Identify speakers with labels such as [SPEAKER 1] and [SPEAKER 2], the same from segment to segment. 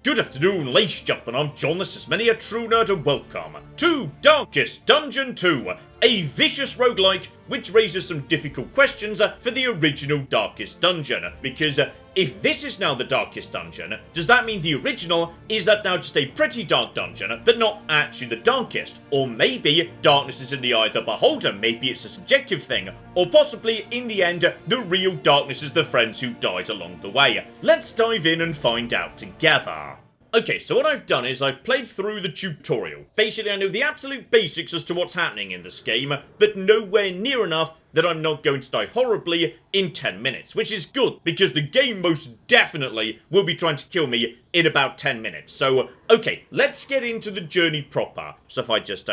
[SPEAKER 1] Good afternoon, ladies and gentlemen, I'm John, this is many a true nerd, and welcome to Darkest Dungeon 2, a vicious roguelike which raises some difficult questions for the original Darkest Dungeon, because if this is now the Darkest Dungeon, does that mean the original is that now just a pretty dark dungeon, but not actually the darkest? Or maybe darkness is in the eye of the beholder, maybe it's a subjective thing, or possibly, in the end, the real darkness is the friends who died along the way. Let's dive in and find out together. Okay, so what I've done is I've played through the tutorial. Basically, I know the absolute basics as to what's happening in this game, but nowhere near enough that I'm not going to die horribly in 10 minutes, which is good, because the game most definitely will be trying to kill me in about 10 minutes. So, okay, let's get into the journey proper. So if I just,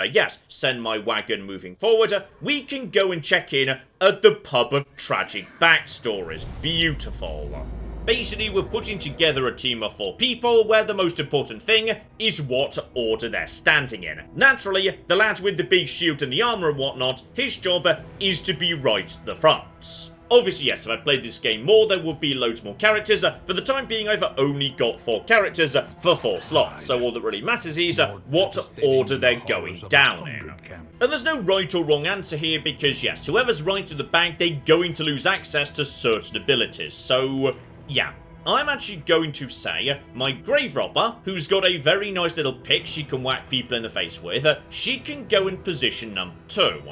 [SPEAKER 1] send my wagon moving forward, we can go and check in at the pub of tragic backstories. Beautiful. Basically, we're putting together a team of 4 people where the most important thing is what order they're standing in. Naturally, the lad with the big shield and the armor and whatnot, his job is to be right at the front. Obviously, yes, if I played this game more, there would be loads more characters. For the time being, I've only got 4 characters for 4 slots, so all that really matters is what order they're going down in. And there's no right or wrong answer here because, yes, whoever's right at the back, they're going to lose access to certain abilities, so yeah, I'm actually going to say my grave robber, who's got a very nice little pick she can whack people in the face with, she can go in position number 2.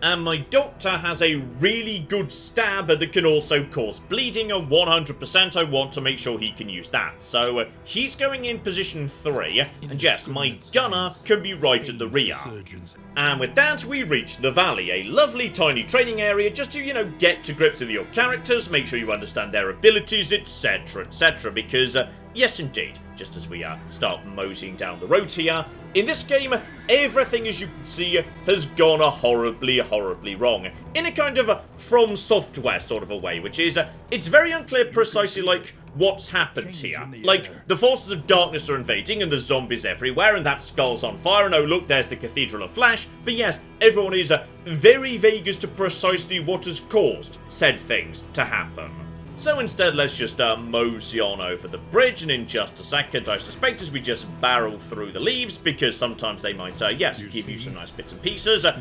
[SPEAKER 1] And my doctor has a really good stab that can also cause bleeding, and 100% I want to make sure he can use that. So he's going in position 3, and yes, my gunner can be right at the rear. And with that, we reach the valley, a lovely tiny training area just to, get to grips with your characters, make sure you understand their abilities, etc, etc, because, yes indeed, just as we start moseying down the road here, in this game, everything, as you can see, has gone horribly, horribly wrong. In a kind of From Software sort of a way, which is, it's very unclear precisely, what's happened here. The forces of darkness are invading and there's zombies everywhere and that skull's on fire and oh look, there's the Cathedral of Flash. But yes, everyone is very vague as to precisely what has caused said things to happen. So instead, let's just mosey on over the bridge, and in just a second, I suspect as we just barrel through the leaves, because sometimes they might, give you some nice bits and pieces, a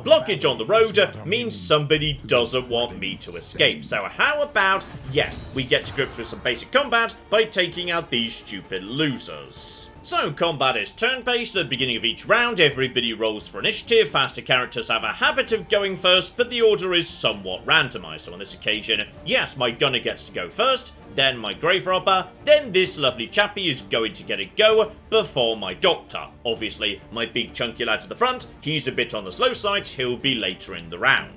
[SPEAKER 1] blockage on the road means somebody doesn't want me to escape. So how about, yes, we get to grips with some basic combat by taking out these stupid losers. So, combat is turn-based. At the beginning of each round, everybody rolls for initiative. Faster characters have a habit of going first, but the order is somewhat randomized. So on this occasion, yes, my gunner gets to go first, then my grave robber, then this lovely chappie is going to get a go before my doctor. Obviously, my big chunky lad at the front, he's a bit on the slow side, he'll be later in the round.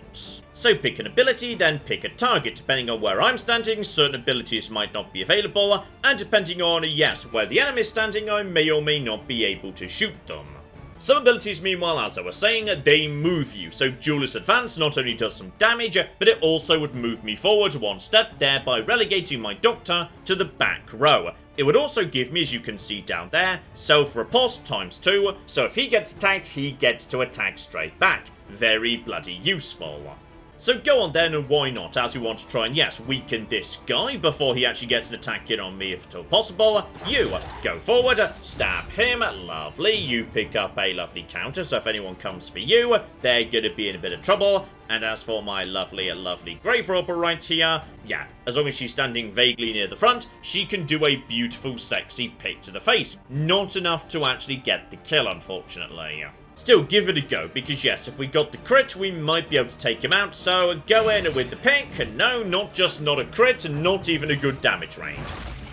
[SPEAKER 1] So pick an ability, then pick a target. Depending on where I'm standing, certain abilities might not be available, and depending on, yes, where the enemy is standing, I may or may not be able to shoot them. Some abilities, meanwhile, as I was saying, they move you. So Duelist Advance not only does some damage, but it also would move me forward 1 step, thereby relegating my doctor to the back row. It would also give me, as you can see down there, self-riposte ×2, so if he gets attacked, he gets to attack straight back. Very bloody useful. So go on then, and why not, as we want to try and, yes, weaken this guy before he actually gets an attack in on me if at all possible. You go forward, stab him, lovely, you pick up a lovely counter, so if anyone comes for you, they're gonna be in a bit of trouble. And as for my lovely, lovely grave robber right here, yeah, as long as she's standing vaguely near the front, she can do a beautiful, sexy pick to the face. Not enough to actually get the kill, unfortunately. Still, give it a go, because yes, if we got the crit, we might be able to take him out, so go in with the pick, and no, not just not a crit, and not even a good damage range.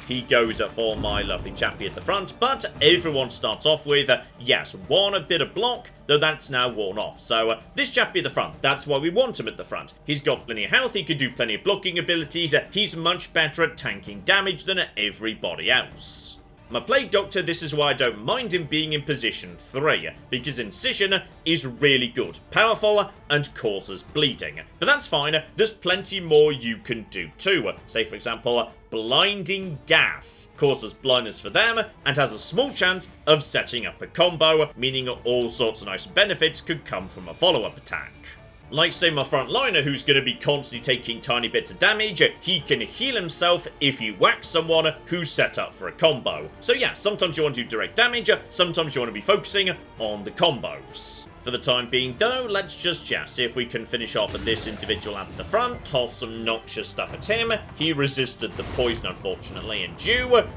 [SPEAKER 1] He goes for my lovely chappie at the front, but everyone starts off with, yes, 1 bit of block, though that's now worn off. So this chappie at the front, that's why we want him at the front. He's got plenty of health, he can do plenty of blocking abilities, he's much better at tanking damage than everybody else. My Plague Doctor, this is why I don't mind him being in position 3, because Incision is really good, powerful, and causes bleeding. But that's fine, there's plenty more you can do too. Say for example, Blinding Gas causes blindness for them, and has a small chance of setting up a combo, meaning all sorts of nice benefits could come from a follow-up attack. Like, say, my frontliner, who's going to be constantly taking tiny bits of damage, he can heal himself if you whack someone who's set up for a combo. So yeah, sometimes you want to do direct damage, sometimes you want to be focusing on the combos. For the time being, though, let's just see if we can finish off this individual at the front, toss some noxious stuff at him. He resisted the poison, unfortunately, and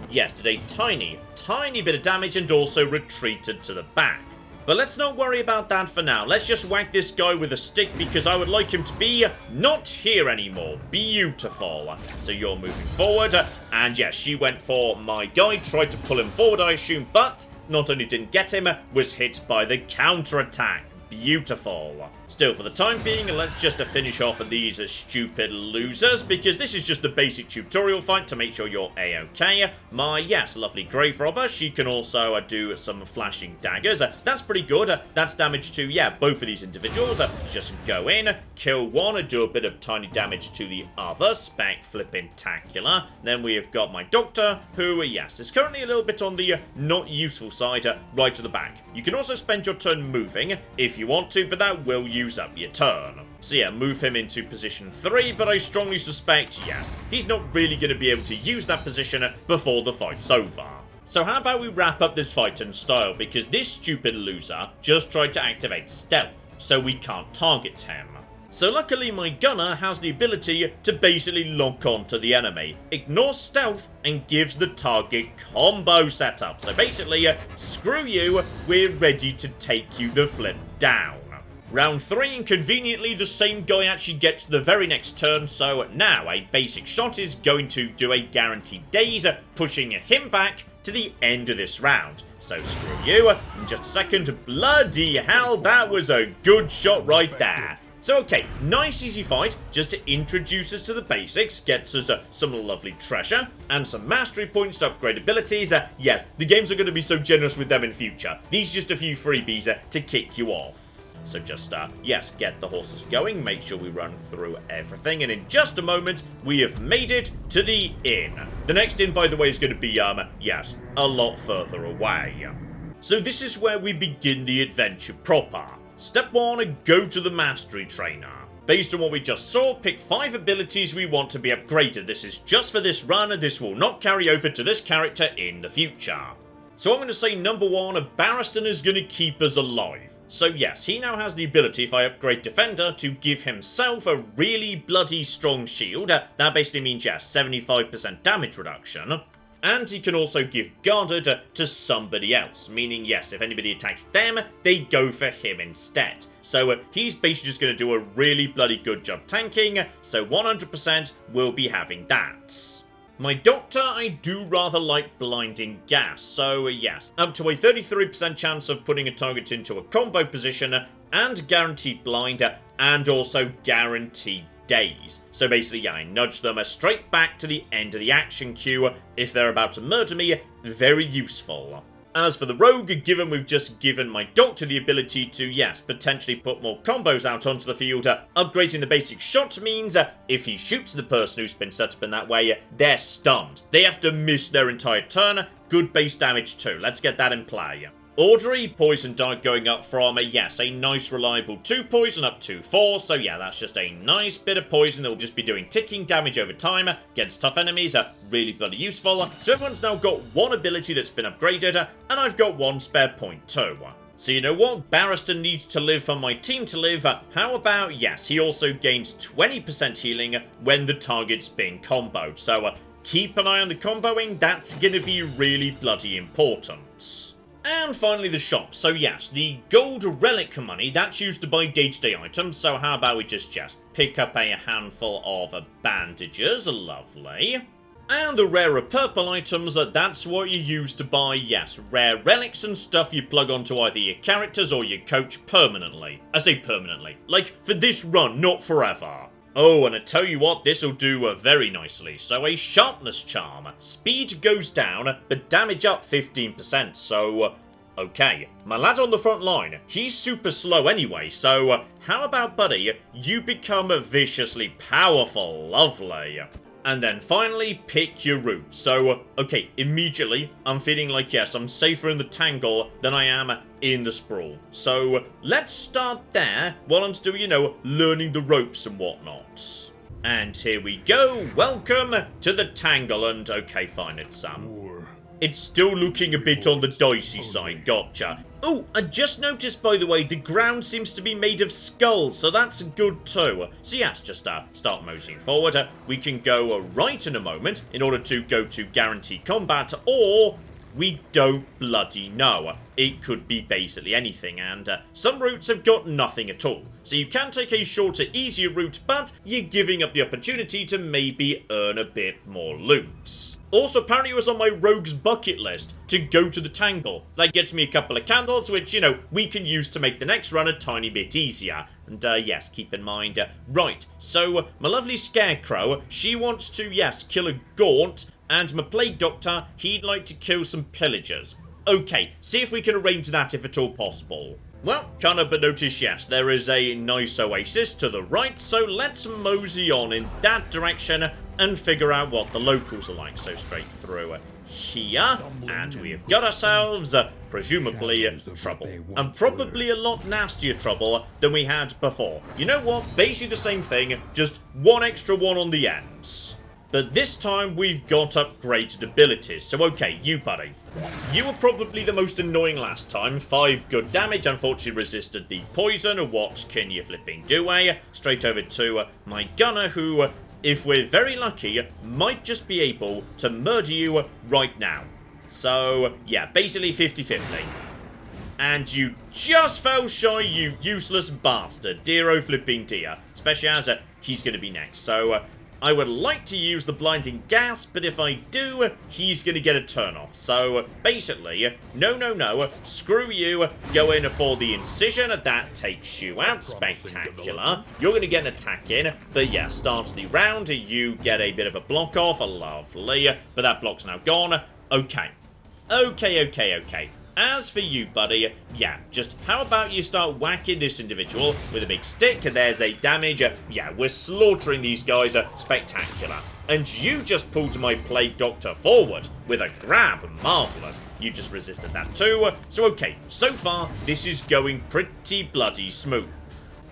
[SPEAKER 1] yes, did a tiny bit of damage and also retreated to the back. But let's not worry about that for now. Let's just whack this guy with a stick because I would like him to be not here anymore. Beautiful. So you're moving forward. And yes, she went for my guy, tried to pull him forward, I assume, but not only didn't get him, was hit by the counterattack. Beautiful. Still, for the time being, let's just finish off of these stupid losers, because this is just the basic tutorial fight to make sure you're a-okay. My, yes, lovely grave robber, she can also do some flashing daggers. That's pretty good. That's damage to, both of these individuals. Just go in, kill one, and do a bit of tiny damage to the other. Spec-flippin-tacular. Then we have got my doctor, who, yes, is currently a little bit on the not useful side, right to the back. You can also spend your turn moving, if you want to, but that will use up your turn. So yeah, move him into position 3, but I strongly suspect, yes, he's not really going to be able to use that position before the fight's over. So how about we wrap up this fight in style, because this stupid loser just tried to activate stealth, so we can't target him. So luckily my gunner has the ability to basically lock onto the enemy, ignore stealth, and gives the target combo setup. So basically, screw you, we're ready to take you the flip down. Round 3, and conveniently the same guy actually gets the very next turn, so now a basic shot is going to do a guaranteed daze, pushing him back to the end of this round. So screw you, in just a second. Bloody hell, that was a good shot right there. So okay, nice easy fight, just to introduce us to the basics, gets us some lovely treasure, and some mastery points to upgrade abilities. Yes, the games are going to be so generous with them in future. These are just a few freebies to kick you off. So just, yes, get the horses going, make sure we run through everything, and in just a moment, we have made it to the inn. The next inn, by the way, is going to be, yes, a lot further away. So this is where we begin the adventure proper. Step 1, go to the mastery trainer. Based on what we just saw, pick 5 abilities we want to be upgraded. This is just for this run, this will not carry over to this character in the future. So I'm going to say number 1, Barristan is going to keep us alive. So yes, he now has the ability, if I upgrade Defender, to give himself a really bloody strong shield. That basically means, yes, 75% damage reduction. And he can also give Guarded to somebody else, meaning, yes, if anybody attacks them, they go for him instead. So he's basically just going to do a really bloody good job tanking, so 100% will be having that. My doctor, I do rather like blinding gas, so yes, up to a 33% chance of putting a target into a combo position, and guaranteed blind, and also guaranteed daze. So basically, I nudge them straight back to the end of the action queue if they're about to murder me. Very useful. As for the rogue, given we've just given my doctor the ability to, yes, potentially put more combos out onto the field, upgrading the basic shot means if he shoots the person who's been set up in that way, they're stunned. They have to miss their entire turn. Good base damage too. Let's get that in play. Audrey, poison dart going up from, yes, a nice reliable 2 poison up to 4, so yeah, that's just a nice bit of poison that will just be doing ticking damage over time against tough enemies, really bloody useful. So everyone's now got 1 ability that's been upgraded, and I've got 1 spare point too. So you know what, Barristan needs to live for my team to live. How about, yes, he also gains 20% healing when the target's being comboed, so keep an eye on the comboing, that's gonna be really bloody important. And finally the shop. So yes, the gold relic money, that's used to buy day-to-day items, so how about we just pick up a handful of bandages, lovely. And the rarer purple items, that's what you use to buy, yes, rare relics and stuff you plug onto either your characters or your coach permanently. I say permanently, like for this run, not forever. Oh, and I tell you what, this'll do very nicely. So a sharpness charm. Speed goes down, but damage up 15%, so okay. My lad on the front line, he's super slow anyway, so how about, buddy, you become viciously powerful, lovely. and then finally pick your route. So, okay, immediately I'm feeling like, yes, I'm safer in the tangle than I am in the sprawl. So let's start there while I'm still, you know, learning the ropes and whatnot. And here we go. Welcome to the tangle. And okay, fine, it's still looking a bit on the dicey side. Gotcha. Oh, I just noticed, by the way, the ground seems to be made of skulls, so that's good too. So yes, just start moseying forward. We can go right in a moment in order to go to guaranteed combat, or we don't bloody know. It could be basically anything, and some routes have got nothing at all. So you can take a shorter, easier route, but you're giving up the opportunity to maybe earn a bit more loot. Also, apparently it was on my rogue's bucket list to go to the tangle. That gets me a couple of candles, which, you know, we can use to make the next run a tiny bit easier. And, yes, keep in mind. Right, so my lovely Scarecrow, she wants to, yes, kill a Gaunt, and my Plague Doctor, he'd like to kill some pillagers. Okay, see if we can arrange that if at all possible. Well, can't help but notice, yes, there is a nice oasis to the right, so let's mosey on in that direction and figure out what the locals are like. So straight through here, and we've got ourselves, presumably, trouble. And probably a lot nastier trouble than we had before. You know what? Basically the same thing, just one extra one on the ends. But this time we've got upgraded abilities. So okay, you buddy. You were probably the most annoying last time. 5 good damage, unfortunately resisted the poison. What can you flipping do, eh? Straight over to my gunner, who, if we're very lucky, might just be able to murder you right now. So, yeah, basically 50-50. And you just fell shy, you useless bastard. Dear oh flipping dear. Especially as he's going to be next. So, I would like to use the blinding gas, but if I do, he's going to get a turn off. So, basically, no, screw you, go in for the incision, that takes you out, spectacular. You're going to get an attack in, but yeah, start the round, you get a bit of a block off, lovely, but that block's now gone. Okay. As for you, buddy, yeah, just how about you start whacking this individual with a big stick? There's a damage. Yeah, we're slaughtering these guys. Spectacular. And you just pulled my Plague Doctor forward with a grab. Marvellous. You just resisted that too. So, okay, so far, this is going pretty bloody smooth.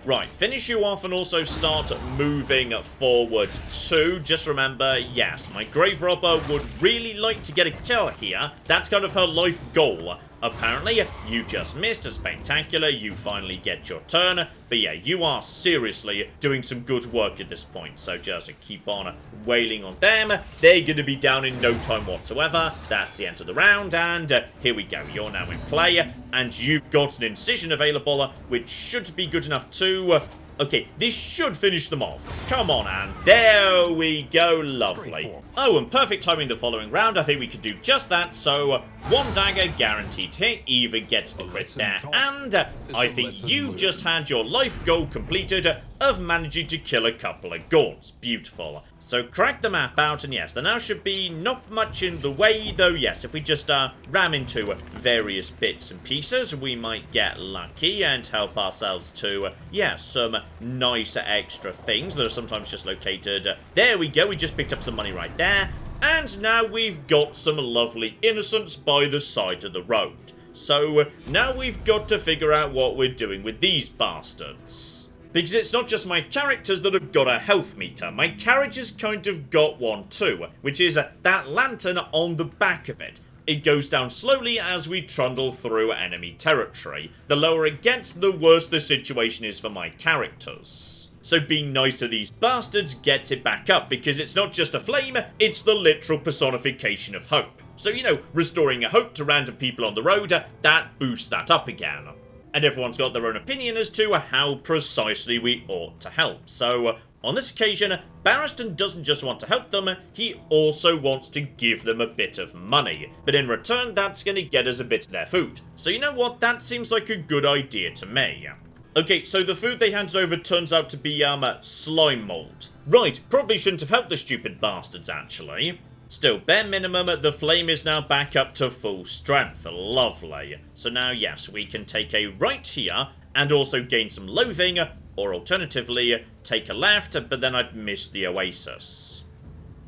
[SPEAKER 1] Right, finish you off and also start moving forward too. Just remember, yes, my Grave Robber would really like to get a kill here. That's kind of her life goal. Apparently, you just missed a spectacular. You finally get your turn. But yeah, you are seriously doing some good work at this point. So just keep on wailing on them. They're going to be down in no time whatsoever. That's the end of the round. And here we go. You're now in play. And you've got an incision available, which should be good enough to... Okay, this should finish them off. Come on, and there we go. Lovely. Oh, and perfect timing the following round. I think we could do just that. So, 1 dagger guaranteed hit. Even gets the crit there. And I think you just had your life goal completed of managing to kill a couple of Gaunts. Beautiful. So, crack the map out, and yes, there now should be not much in the way, though, yes, if we just ram into various bits and pieces, we might get lucky and help ourselves to, some nice extra things that are sometimes just located. There we go, we just picked up some money right there, and now we've got some lovely innocents by the side of the road. So, now we've got to figure out what we're doing with these bastards. Because it's not just my characters that have got a health meter. My carriage has kind of got one too, which is that lantern on the back of it. It goes down slowly as we trundle through enemy territory. The lower it gets, the worse the situation is for my characters. So being nice to these bastards gets it back up, because it's not just a flame, it's the literal personification of hope. So, restoring a hope to random people on the road, that boosts that up again. And everyone's got their own opinion as to how precisely we ought to help. So, on this occasion, Barristan doesn't just want to help them, he also wants to give them a bit of money. But in return, that's going to get us a bit of their food. So you know what, that seems like a good idea to me. Okay, so the food they handed over turns out to be, slime mold. Right, probably shouldn't have helped the stupid bastards, actually. Still, bare minimum, the flame is now back up to full strength. Lovely. So now, yes, we can take a right here and also gain some loathing, or alternatively, take a left, but then I'd miss the oasis.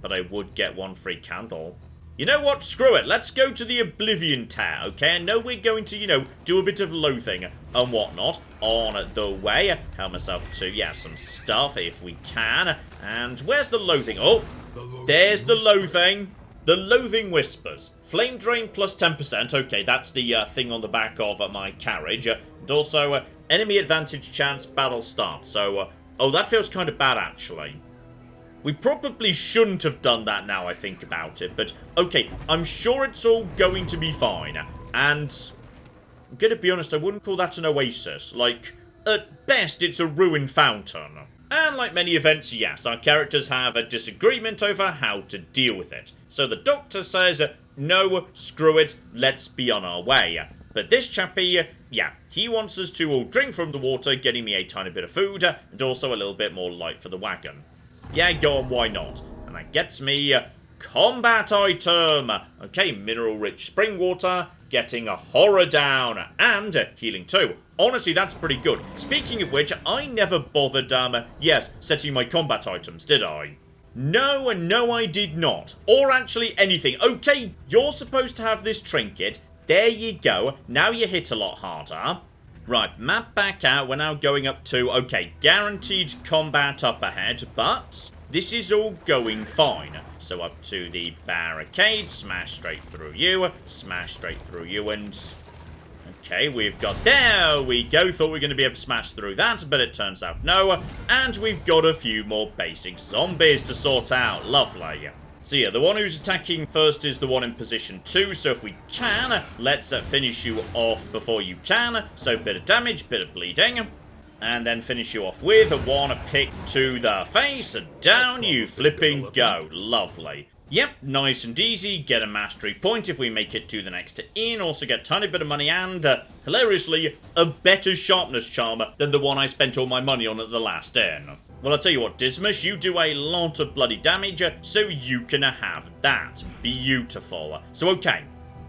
[SPEAKER 1] but I would get 1 free candle. You know what? Screw it. Let's go to the Oblivion Tower, okay? I know we're going to, do a bit of loathing and whatnot on the way. Help myself to, some stuff if we can. And where's the loathing? Oh, there's the loathing. The Loathing Whispers. Flame Drain plus 10%. Okay, that's the thing on the back of my carriage. And also, enemy advantage chance battle start. So, oh, that feels kind of bad, actually. We probably shouldn't have done that now I think about it, but okay, I'm sure it's all going to be fine. And I'm going to be honest, I wouldn't call that an oasis. Like, at best, it's a ruined fountain. And like many events, yes, our characters have a disagreement over how to deal with it. So the doctor says, no, screw it, let's be on our way. But this chappie, he wants us to all drink from the water, getting me a tiny bit of food, and also a little bit more light for the wagon. Yeah, go on, why not? And that gets me combat item. Okay, mineral-rich spring water, getting a horror down, and healing too. Honestly, that's pretty good. Speaking of which, I never bothered, setting my combat items, did I? No, I did not. Or actually anything. Okay, you're supposed to have this trinket. There you go. Now you hit a lot harder. Right, map back out. We're now going up to, okay, guaranteed combat up ahead, but this is all going fine. So up to the barricade, smash straight through you, and... Okay, we've got... There we go. Thought we were going to be able to smash through that, but it turns out no. And we've got a few more basic zombies to sort out. Lovely. So yeah, the one who's attacking first is the one in position 2, so if we can, let's finish you off before you can. So bit of damage, bit of bleeding, and then finish you off with one pick to the face, and down you flipping go. Lovely. Yep, nice and easy, get a mastery point if we make it to the next inn, also get a tiny bit of money and, hilariously, a better sharpness charm than the one I spent all my money on at the last inn. Well, I'll tell you what, Dismas, you do a lot of bloody damage, so you can have that. Beautiful. So, okay.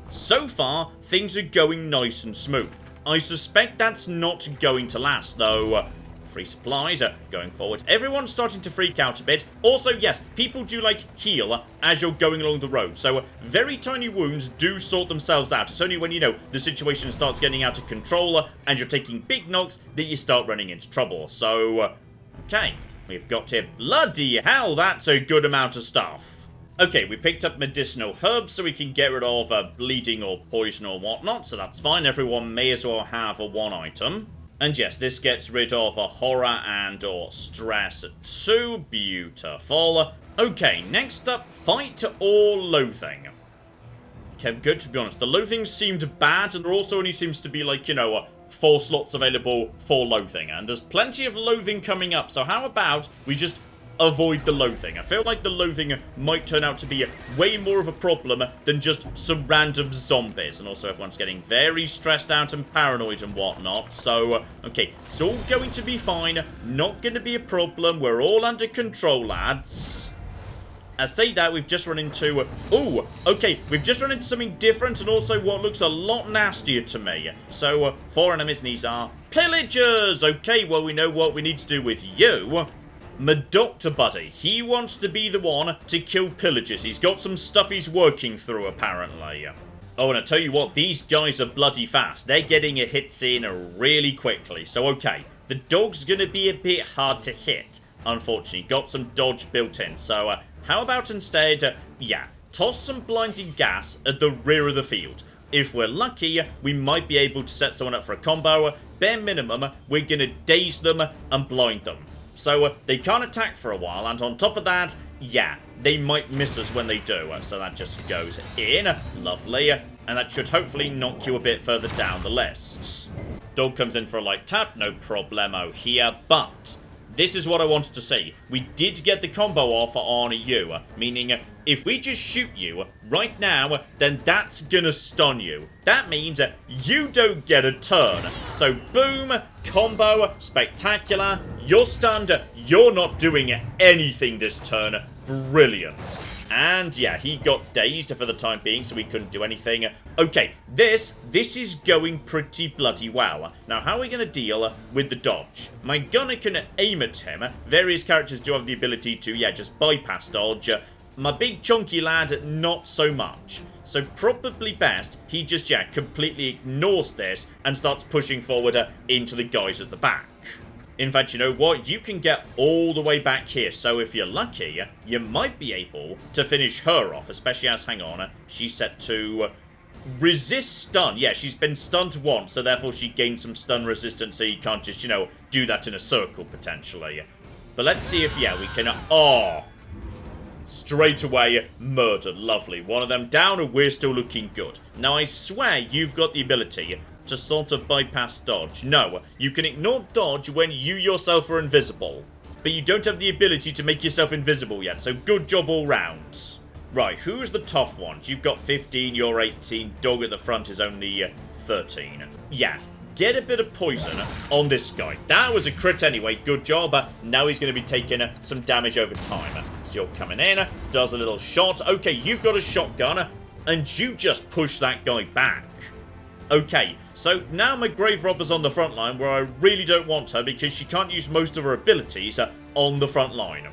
[SPEAKER 1] So far, things are going nice and smooth. I suspect that's not going to last, though. Free supplies going forward. Everyone's starting to freak out a bit. Also, yes, people do, heal as you're going along the road. So, very tiny wounds do sort themselves out. It's only when, the situation starts getting out of control and you're taking big knocks that you start running into trouble. So... Okay, we've got here. Bloody hell, that's a good amount of stuff. Okay, we picked up medicinal herbs so we can get rid of bleeding or poison or whatnot, so that's fine. Everyone may as well have a 1 item. And yes, this gets rid of a horror and or stress too. Beautiful. Okay, next up, fight or loathing. Okay, good to be honest. The loathing seemed bad, and there also only seems to be 4 slots available for loathing, and there's plenty of loathing coming up, so how about we just avoid the loathing? I feel like the loathing might turn out to be way more of a problem than just some random zombies, and also everyone's getting very stressed out and paranoid and whatnot, so, okay, it's all going to be fine, not going to be a problem, we're all under control, lads. I say that, we've just run into... Ooh, okay, we've just run into something different and also what looks a lot nastier to me. So, 4 enemies, and these are pillagers! Okay, well, we know what we need to do with you. My doctor buddy, he wants to be the one to kill pillagers. He's got some stuff he's working through, apparently. Oh, and I tell you what, these guys are bloody fast. They're getting a hits in really quickly. So, okay, the dog's going to be a bit hard to hit, unfortunately. Got some dodge built in, so... How about instead, toss some blinding gas at the rear of the field. If we're lucky, we might be able to set someone up for a combo. Bare minimum, we're going to daze them and blind them. So they can't attack for a while, and on top of that, they might miss us when they do. So that just goes in. Lovely. And that should hopefully knock you a bit further down the list. Dog comes in for a light tap, no problemo here, but... This is what I wanted to see. We did get the combo off on you, meaning if we just shoot you right now, then that's gonna stun you. That means you don't get a turn. So boom, combo, spectacular, you're stunned, you're not doing anything this turn. Brilliant. And he got dazed for the time being, so we couldn't do anything. Okay, this is going pretty bloody well. Now, how are we going to deal with the dodge? My gunner can aim at him. Various characters do have the ability to, just bypass dodge. My big chunky lad, not so much. So probably best he just, completely ignores this and starts pushing forward into the guys at the back. In fact, you know what? You can get all the way back here, so if you're lucky, you might be able to finish her off, especially as, hang on, she's set to resist stun. Yeah, she's been stunned once, so therefore she gains some stun resistance, so you can't just, do that in a circle, potentially. But let's see if, we can, straight away, murdered. Lovely. One of them down, and we're still looking good. Now, I swear you've got the ability to sort of bypass dodge. No, you can ignore dodge when you yourself are invisible. But you don't have the ability to make yourself invisible yet, so good job all round. Right, who's the tough ones? You've got 15, you're 18, dog at the front is only 13. Yeah, get a bit of poison on this guy. That was a crit anyway, good job. Now he's going to be taking some damage over time. So you're coming in, does a little shot. Okay, you've got a shotgun, and you just push that guy back. Okay, so now my Grave Robber's on the front line, where I really don't want her because she can't use most of her abilities on the front line.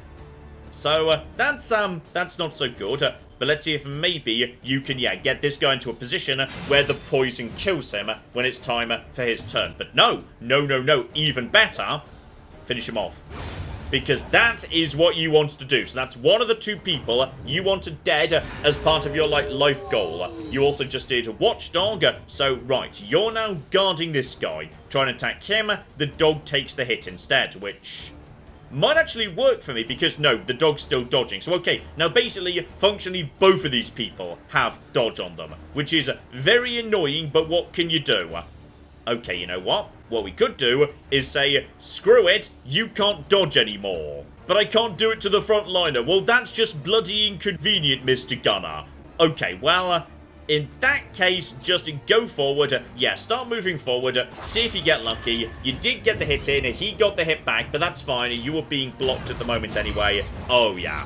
[SPEAKER 1] So that's not so good. But let's see if maybe you can, get this guy into a position where the poison kills him when it's time for his turn. But no, even better, finish him off. Because that is what you want to do. So that's one of the two people you wanted dead as part of your, life goal. You also just did Watchdog. So, right, you're now guarding this guy. Trying to attack him. The dog takes the hit instead, which might actually work for me because, no, the dog's still dodging. So, okay, now basically, functionally, both of these people have dodge on them, which is very annoying, but what can you do? Okay, you know what? What we could do is say, screw it, you can't dodge anymore. But I can't do it to the frontliner. Well, that's just bloody inconvenient, Mr. Gunner. Okay, well, in that case, just go forward. Start moving forward. See if you get lucky. You did get the hit in. He got the hit back, but that's fine. You were being blocked at the moment anyway. Oh, yeah.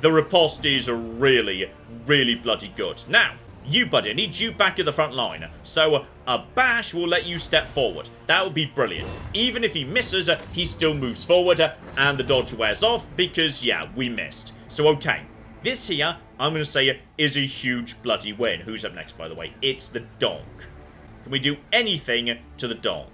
[SPEAKER 1] The riposte is really, really bloody good. Now, you, buddy, I need you back at the front line. So, a bash will let you step forward. That would be brilliant. Even if he misses, he still moves forward, and the dodge wears off because, we missed. So, okay. This here, I'm going to say, is a huge bloody win. Who's up next, by the way? It's the dog. Can we do anything to the dog?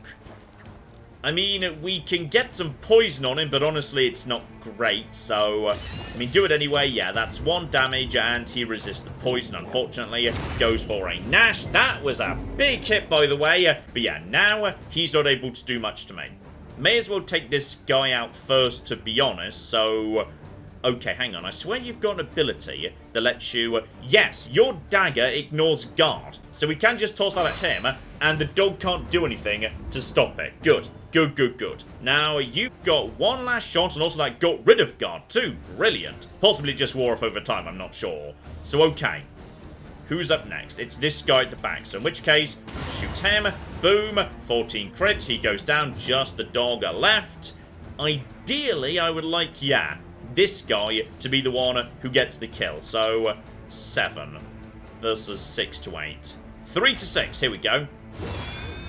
[SPEAKER 1] I mean, we can get some poison on him, but honestly, it's not great. So, I mean, do it anyway. Yeah, that's 1 damage, and he resists the poison, unfortunately. Goes for a Nash. That was a big hit, by the way. But yeah, now he's not able to do much to me. May as well take this guy out first, to be honest. So, okay, hang on. I swear you've got an ability that lets you... yes, your dagger ignores guard. So we can just toss that at him, and the dog can't do anything to stop it. Good. Good. Now, you've got 1 last shot, and also that got rid of guard too. Brilliant. Possibly just wore off over time, I'm not sure. So, okay. Who's up next? It's this guy at the back. So, in which case, shoot him. Boom. 14 crit. He goes down. Just the dog left. Ideally, I would like, this guy to be the one who gets the kill. So, 7 versus 6 to 8. 3 to 6. Here we go.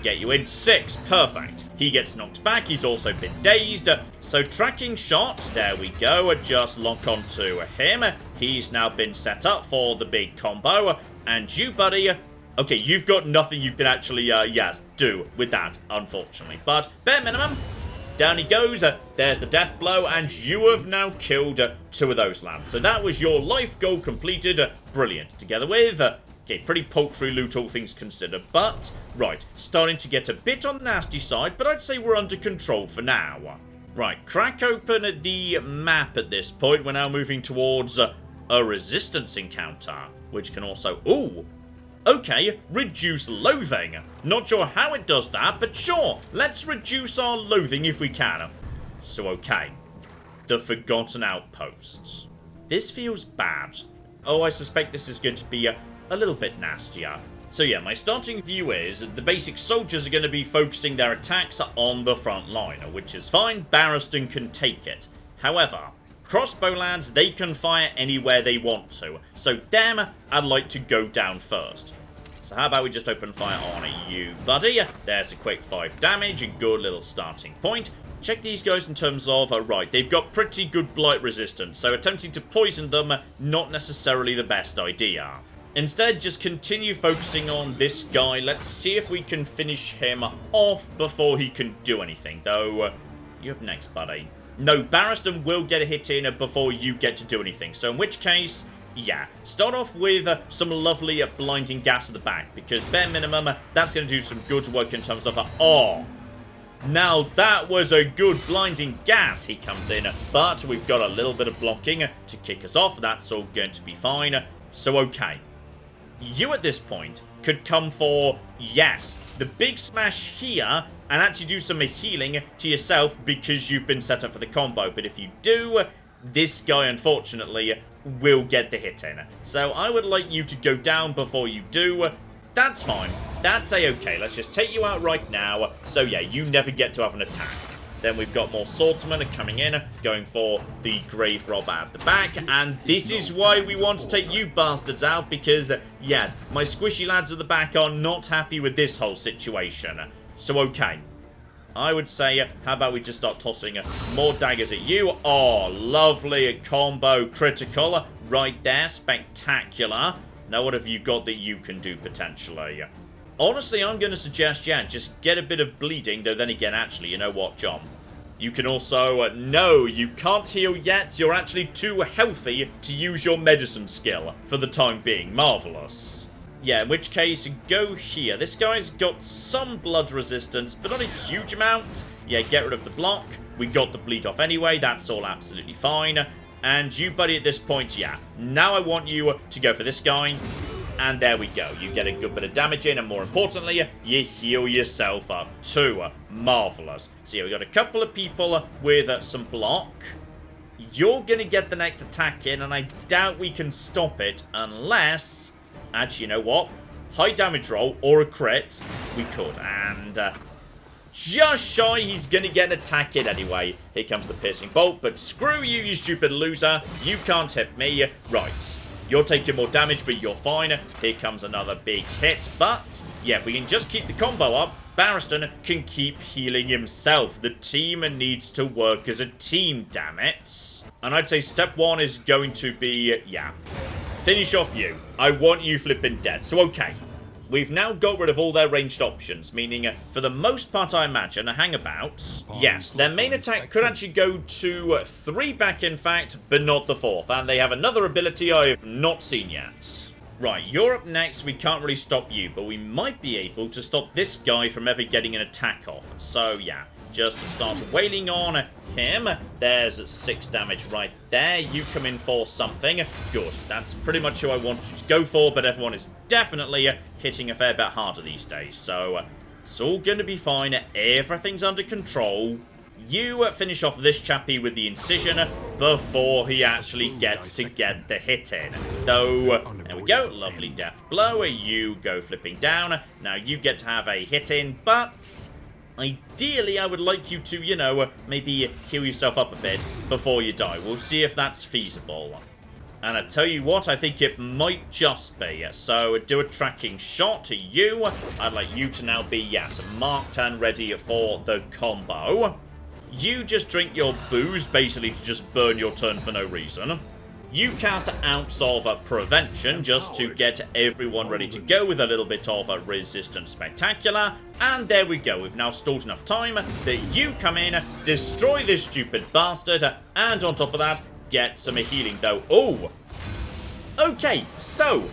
[SPEAKER 1] Get you in. 6. Perfect. He gets knocked back. He's also been dazed. So tracking shot. There we go. Just lock onto him. He's now been set up for the big combo. And you, buddy. Okay, you've got nothing you can actually, do with that, unfortunately. But bare minimum. Down he goes. There's the death blow. And you have now killed 2 of those lads. So that was your life goal completed. Brilliant. Together with... okay, pretty paltry loot, all things considered, but, right, starting to get a bit on the nasty side, but I'd say we're under control for now. Right, crack open the map at this point. We're now moving towards a resistance encounter, which can also, okay, reduce loathing. Not sure how it does that, but sure, let's reduce our loathing if we can. So, okay, the Forgotten Outposts. This feels bad. Oh, I suspect this is going to be a little bit nastier. So yeah, my starting view is the basic soldiers are going to be focusing their attacks on the front line, which is fine. Barristan can take it. However, crossbow lads, they can fire anywhere they want to. So them, I'd like to go down first. So how about we just open fire on you, buddy? There's a quick 5 damage, a good little starting point. check these guys in terms of, right, they've got pretty good blight resistance, so attempting to poison them, not necessarily the best idea. Instead, just continue focusing on this guy. Let's see if we can finish him off before he can do anything, though. You're up next, buddy. No, Barristan will get a hit in before you get to do anything, so in which case, yeah, start off with some lovely blinding gas at the back, because bare minimum, that's going to do some good work in terms of, oh, now that was a good blinding gas. He comes in, but we've got a little bit of blocking to kick us off. That's all going to be fine. So, okay. You at this point could come for, yes, the big smash here and actually do some healing to yourself because you've been set up for the combo. But if you do, this guy, unfortunately, will get the hit in. So I would like you to go down before you do. That's fine. That's a-okay. Let's just take you out right now. So yeah, you never get to have an attack. Then we've got more swordsmen coming in, going for the grave robber at the back. And this is why we want to take you bastards out, because, yes, my squishy lads at the back are not happy with this whole situation. So, okay. I would say, how about we just start tossing more daggers at you? Oh, lovely combo critical right there. Spectacular. Now, what have you got that you can do potentially? Honestly, I'm going to suggest, yeah, just get a bit of bleeding, though then again, actually, you know what, John? You can also, no, you can't heal yet. You're actually too healthy to use your medicine skill for the time being. Marvellous. Yeah, in which case, go here. This guy's got some blood resistance, but not a huge amount. Yeah, get rid of the block. We got the bleed off anyway. That's all absolutely fine. And you, buddy, at this point, yeah. Now I want you to go for this guy. And there we go. You get a good bit of damage in, and more importantly, you heal yourself up too. Marvellous. So yeah, we got a couple of people with some block. You're going to get the next attack in, and I doubt we can stop it unless... Actually, you know what? High damage roll or a crit, we could. And just shy, he's going to get an attack in anyway. Here comes the piercing bolt, but screw you, you stupid loser. You can't hit me. Right. You're taking more damage, but you're fine. Here comes another big hit. But, yeah, if we can just keep the combo up, Barristan can keep healing himself. The team needs to work as a team, damn it. And I'd say step one is going to be, yeah, finish off you. I want you flipping dead. So, okay. We've now got rid of all their ranged options, meaning, for the most part, I imagine, a hangabout. Yes, their main attack could actually go to 3 back, in fact, but not the 4th. And they have another ability I've not seen yet. Right, you're up next. We can't really stop you, but we might be able to stop this guy from ever getting an attack off. So, yeah, just start wailing on him. There's 6 damage right there. You come in for something. Good. That's pretty much who I wanted to go for, but everyone is definitely hitting a fair bit harder these days. So, it's all going to be fine. Everything's under control. You finish off this chappie with the incision before he actually gets to get the hit in. Though, there we go. Lovely death blow. You go flipping down. Now you get to have a hit in, but... ideally, I would like you to, you know, maybe heal yourself up a bit before you die. We'll see if that's feasible. And I tell you what, I think it might just be. So, do a tracking shot to you. I'd like you to now be, yes, marked and ready for the combo. You just drink your booze, basically to just burn your turn for no reason. You cast an ounce of prevention just to get everyone ready to go with a little bit of resistance spectacular. And there we go. We've now stalled enough time that you come in, destroy this stupid bastard, and on top of that, get some healing though. Oh! Okay, so,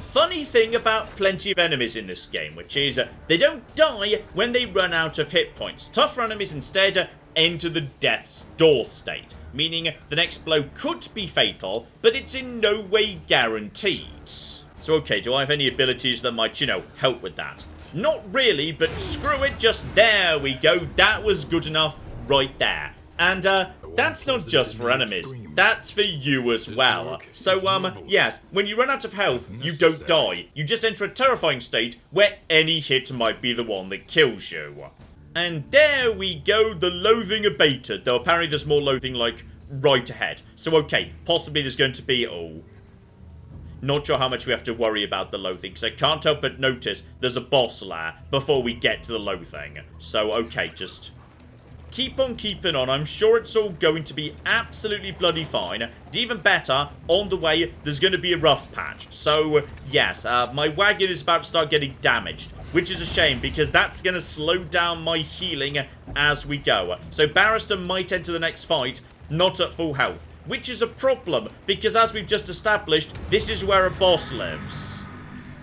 [SPEAKER 1] funny thing about plenty of enemies in this game, which is they don't die when they run out of hit points. Tougher enemies instead enter the death's door state, meaning the next blow could be fatal, but it's in no way guaranteed. So okay, do I have any abilities that might, you know, help with that? Not really, but screw it, just there we go. That was good enough right there. And that's not just for enemies, that's for you as well. So, yes, when you run out of health, you don't die. You just enter a terrifying state where any hit might be the one that kills you. And there we go, the loathing abated, though apparently there's more loathing, like, right ahead. So, okay, possibly there's going to be, oh, not sure how much we have to worry about the loathing, because I can't help but notice there's a boss lair before we get to the loathing. So, okay, just keep on keeping on. I'm sure it's all going to be absolutely bloody fine. Even better, on the way, there's going to be a rough patch. So, yes, my wagon is about to start getting damaged, which is a shame because that's going to slow down my healing as we go. So, Barrister might enter the next fight not at full health, which is a problem because as we've just established, this is where a boss lives.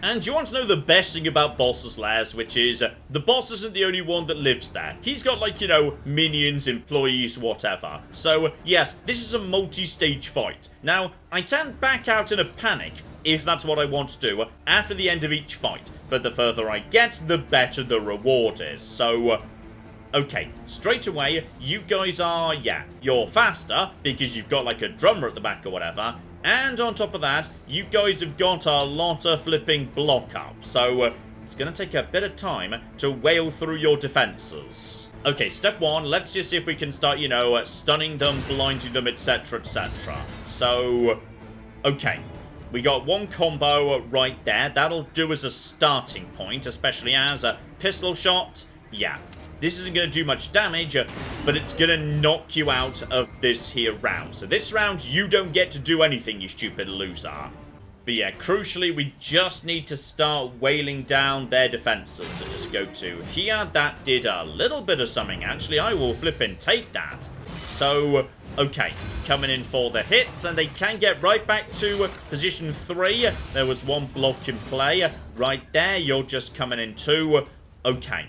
[SPEAKER 1] And you want to know the best thing about bosses' lairs, which is the boss isn't the only one that lives there. He's got, like, you know, minions, employees, whatever. So, yes, this is a multi-stage fight. Now, I can back out in a panic, if that's what I want to do, after the end of each fight. But the further I get, the better the reward is. So, okay, straight away, you guys are, yeah, you're faster, because you've got, like, a drummer at the back or whatever. And on top of that, you guys have got a lot of flipping block up. So, it's going to take a bit of time to whale through your defenses. Okay, step one, let's just see if we can start, you know, stunning them, blinding them, etc, etc. So, okay. We got one combo right there. That'll do as a starting point, especially as a pistol shot. Yeah. This isn't going to do much damage, but it's going to knock you out of this here round. So this round, you don't get to do anything, you stupid loser. But yeah, crucially, we just need to start wailing down their defenses. So just go to here. That did a little bit of something, actually. I will flippin' take that. So, okay, coming in for the hits, and they can get right back to position 3. There was one block in play. Right there, you're just coming in too. Okay.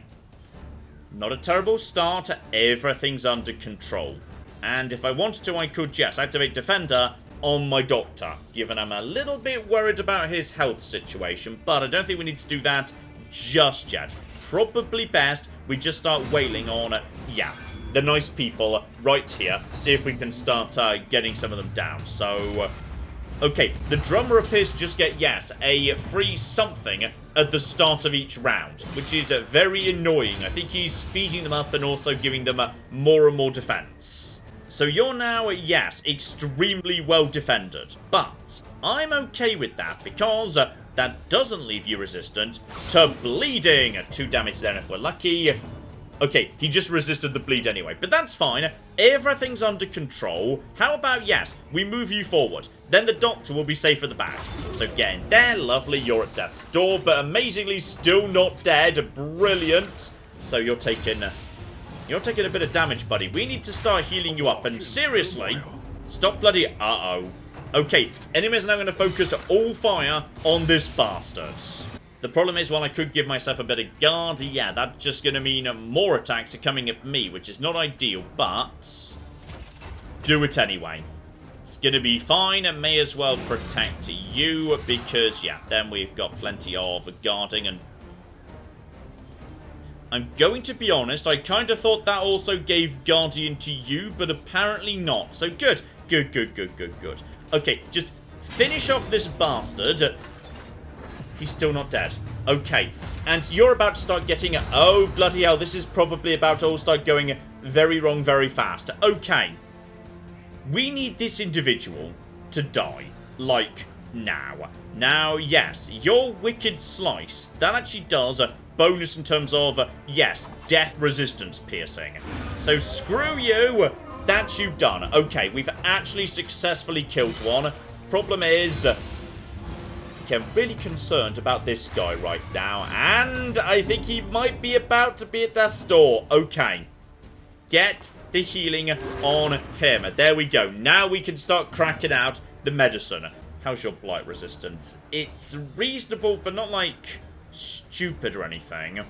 [SPEAKER 1] Not a terrible start, everything's under control. And if I wanted to, I could just activate Defender on my doctor, given I'm a little bit worried about his health situation, but I don't think we need to do that just yet. Probably best we just start wailing on, yeah, the nice people right here, see if we can start getting some of them down. So, okay, the drummer appears to just get, yes, a free something at the start of each round, which is very annoying. I think he's speeding them up and also giving them more and more defense. So you're now, yes, extremely well defended, but I'm okay with that because that doesn't leave you resistant to bleeding. 2 damage then if we're lucky. Okay, he just resisted the bleed anyway, but that's fine. Everything's under control. How about, yes, we move you forward. Then the doctor will be safe at the back. So get in there, lovely, you're at death's door, but amazingly still not dead. Brilliant. So you're taking a bit of damage, buddy. We need to start healing you up, and seriously, stop bloody, uh-oh. Okay, enemies are now going to focus all fire on this bastard. The problem is, while I could give myself a bit of guard, yeah, that's just going to mean more attacks are coming at me, which is not ideal, but do it anyway. It's going to be fine, and may as well protect you, because, yeah, then we've got plenty of guarding, and I'm going to be honest, I kind of thought that also gave Guardian to you, but apparently not. So good, good, good, good, good, good. Okay, just finish off this bastard. He's still not dead. Okay. And you're about to start getting... Oh, bloody hell. This is probably about to all start going very wrong very fast. Okay. We need this individual to die. Like, now. Now, yes. Your Wicked Slice. That actually does a bonus in terms of, yes, death resistance piercing. So, screw you. That's you done. Okay, we've actually successfully killed one. Problem is... I'm really concerned about this guy right now, and I think he might be about to be at death's door. Okay. Get the healing on him. There we go. Now we can start cracking out the medicine. How's your blight resistance? It's reasonable, but not, like, stupid or anything. I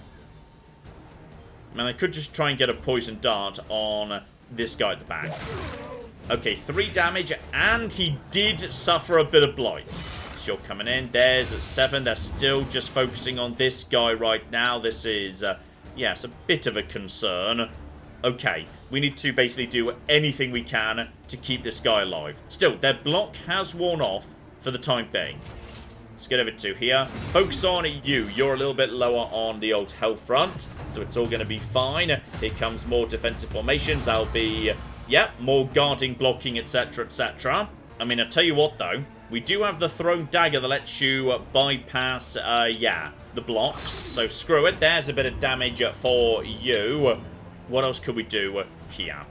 [SPEAKER 1] mean, I could just try and get a poison dart on this guy at the back. Okay, 3 damage, and he did suffer a bit of blight. You're coming in. There's 7. They're still just focusing on this guy right now. This is, yes, a bit of a concern. Okay, we need to basically do anything we can to keep this guy alive. Still, their block has worn off for the time being. Let's get over to here. Focus on you. You're a little bit lower on the old health front, so it's all going to be fine. Here comes more defensive formations. That'll be, yep, more guarding, blocking, etc., etc. I mean, I'll tell you what, though. We do have the thrown dagger that lets you bypass, yeah, the blocks. So screw it. There's a bit of damage for you. What else could we do here?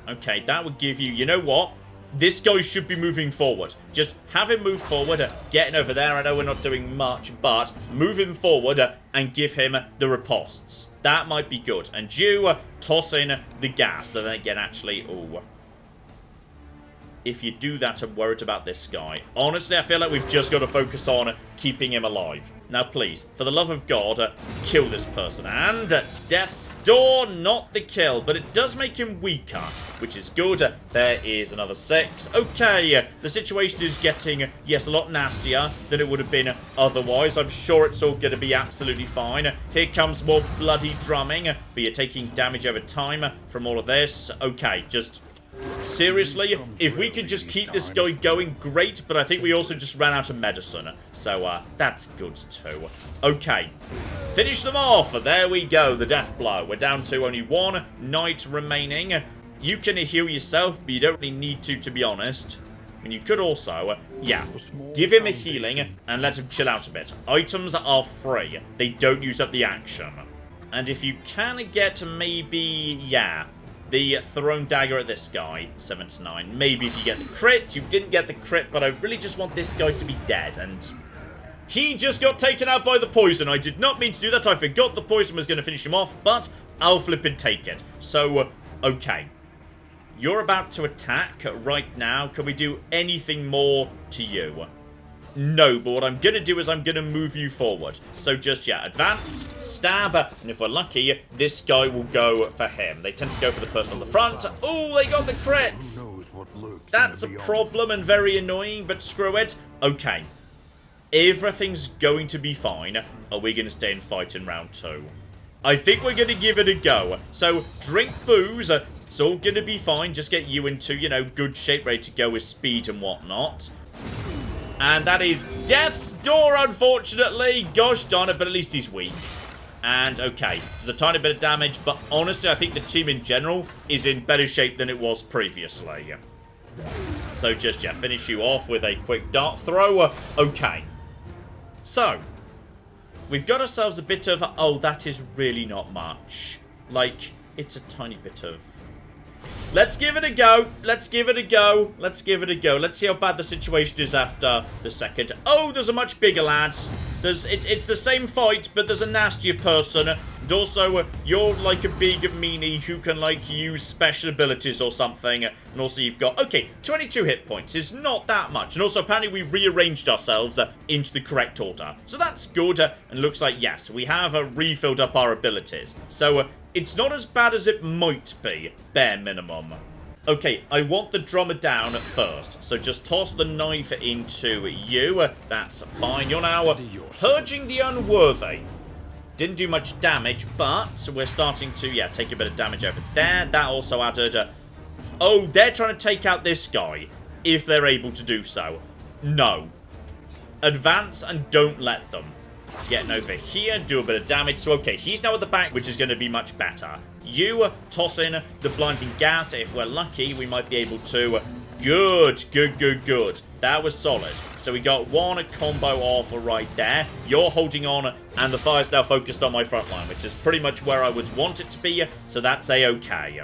[SPEAKER 1] Okay, that would give you... You know what? This guy should be moving forward. Just have him move forward, getting over there. I know we're not doing much, but move him forward and give him the ripostes. That might be good. And you toss in the gas. Then again, actually, ooh. If you do that, I'm worried about this guy. Honestly, I feel like we've just got to focus on keeping him alive. Now, please, for the love of God, kill this person. And Death's Door, not the kill, but it does make him weaker, which is good. There is another 6. Okay, the situation is getting, yes, a lot nastier than it would have been otherwise. I'm sure it's all going to be absolutely fine. Here comes more bloody drumming, but you're taking damage over time from all of this. Okay, just... seriously, if we could just keep this guy going, great, but I think we also just ran out of medicine. So, that's good too. Okay, finish them off. There we go, the death blow. We're down to only 1 knight remaining. You can heal yourself, but you don't really need to be honest. And you could also, yeah, give him a healing and let him chill out a bit. Items are free. They don't use up the action. And if you can get maybe, yeah... the thrown dagger at this guy, 7 to 9. Maybe if you get the crit. You didn't get the crit, but I really just want this guy to be dead. And he just got taken out by the poison. I did not mean to do that. I forgot the poison was going to finish him off, but I'll flip and take it. So, okay. You're about to attack right now. Can we do anything more to you? No, but what I'm going to do is I'm going to move you forward. So just, yeah, advance, stab, and if we're lucky, this guy will go for him. They tend to go for the person on the front. Oh, they got the crit! That's a problem and very annoying, but screw it. Okay. Everything's going to be fine. Are we going to stay and fight in round 2? I think we're going to give it a go. So, drink booze. It's all going to be fine. Just get you into, you know, good shape, ready to go with speed and whatnot. And that is Death's Door, unfortunately. Gosh darn it, but at least he's weak. And, okay, there's a tiny bit of damage, but honestly, I think the team in general is in better shape than it was previously. So just, yeah, finish you off with a quick dart throw. Okay. So, we've got ourselves a bit of, oh, that is really not much. Like, it's a tiny bit of... Let's give it a go. Let's give it a go. Let's give it a go. Let's see how bad the situation is after the second. Oh, there's a much bigger lad. It's the same fight, but there's a nastier person. And also, you're like a big meanie who can, like, use special abilities or something. And also you've got, okay, 22 hit points is not that much. And also, apparently we rearranged ourselves into the correct order. So that's good. And looks like, yes, we have refilled up our abilities. So, it's not as bad as it might be, bare minimum. Okay, I want the drummer down first. So just toss the knife into you. That's fine. You're now purging the unworthy. Didn't do much damage, but we're starting to, yeah, take a bit of damage over there. That also added... oh, they're trying to take out this guy, if they're able to do so. No. Advance and don't let them. Getting over here, do a bit of damage. So, okay, he's now at the back, which is going to be much better. You toss in the blinding gas. If we're lucky, we might be able to... Good, good, good, good. That was solid. So we got 1 combo off right there. You're holding on, and the fire's now focused on my front line, which is pretty much where I would want it to be. So that's a-okay.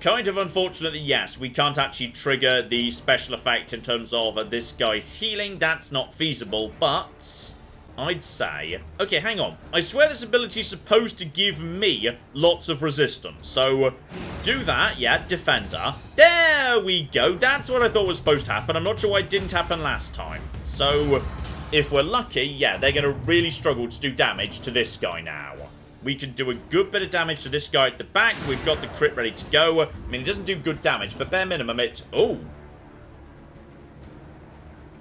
[SPEAKER 1] Kind of unfortunately, yes, we can't actually trigger the special effect in terms of this guy's healing. That's not feasible, but... I'd say... Okay, hang on. I swear this ability is supposed to give me lots of resistance. So, do that. Yeah, Defender. There we go. That's what I thought was supposed to happen. I'm not sure why it didn't happen last time. So, if we're lucky, yeah, they're going to really struggle to do damage to this guy now. We can do a good bit of damage to this guy at the back. We've got the crit ready to go. I mean, it doesn't do good damage, but bare minimum it... Oh!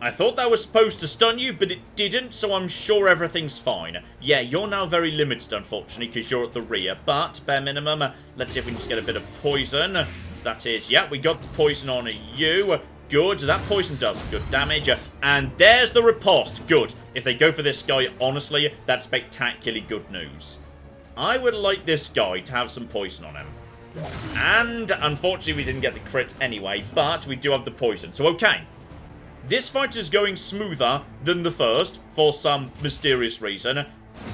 [SPEAKER 1] I thought that was supposed to stun you, but it didn't, so I'm sure everything's fine. Yeah, you're now very limited, unfortunately, because you're at the rear. But, bare minimum, let's see if we can just get a bit of poison. So that is, yeah, we got the poison on you. Good, that poison does good damage. And there's the riposte. Good. If they go for this guy, honestly, that's spectacularly good news. I would like this guy to have some poison on him. And, unfortunately, we didn't get the crit anyway, but we do have the poison. So, okay. This fight is going smoother than the first, for some mysterious reason.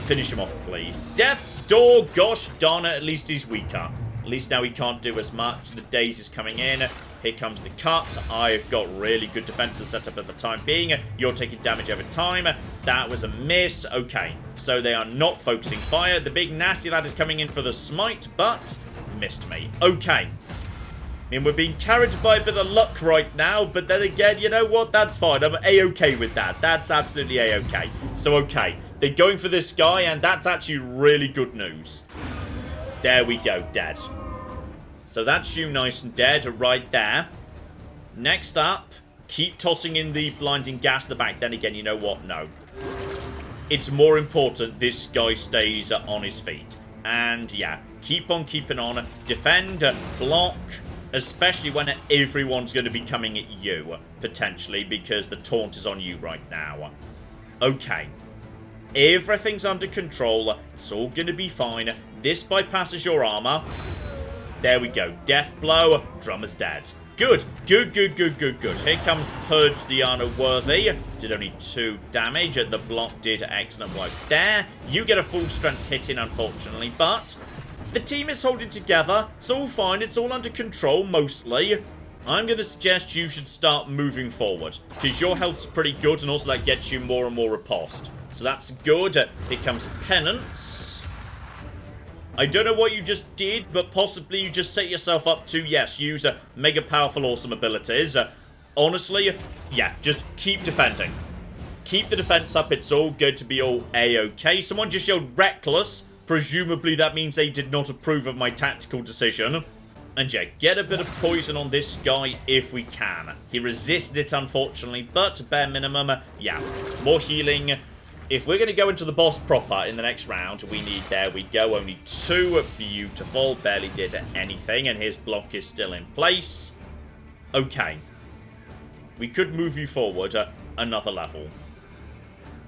[SPEAKER 1] Finish him off, please. Death's Door, gosh darn it, at least he's weaker. At least now he can't do as much. The daze is coming in. Here comes the cut. I've got really good defenses set up at the time being. You're taking damage over time. That was a miss. Okay, so they are not focusing fire. The big nasty lad is coming in for the smite, but missed me. Okay. I mean, we're being carried by a bit of luck right now, but then again, you know what? That's fine. I'm A-okay with that. That's absolutely A-okay. So, okay. They're going for this guy, and that's actually really good news. There we go, dead. So that's you nice and dead right there. Next up, keep tossing in the blinding gas at the back. Then again, you know what? No. It's more important this guy stays on his feet. And yeah, keep on keeping on. Defend, block, especially when everyone's going to be coming at you, potentially, because the taunt is on you right now. Okay. Everything's under control. It's all going to be fine. This bypasses your armor. There we go. Death blow. Drummer's dead. Good. Good, good, good, good, good. Here comes Purge the Unworthy. Did only 2 damage. The block did excellent work there. You get a full strength hit in, unfortunately. But the team is holding together. It's all fine. It's all under control, mostly. I'm going to suggest you should start moving forward, because your health's pretty good, and also that gets you more and more riposte. So that's good. Here comes Penance. I don't know what you just did, but possibly you just set yourself up to, yes, use mega powerful awesome abilities. Honestly, yeah, just keep defending. Keep the defense up. It's all good to be all A-okay. Someone just yelled reckless. Presumably that means they did not approve of my tactical decision. And yeah, get a bit of poison on this guy if we can. He resisted it, unfortunately, but bare minimum, yeah, more healing. If we're going to go into the boss proper in the next round, we need, there we go, only 2. Beautiful. Barely did anything, and his block is still in place. Okay. We could move you forward another level.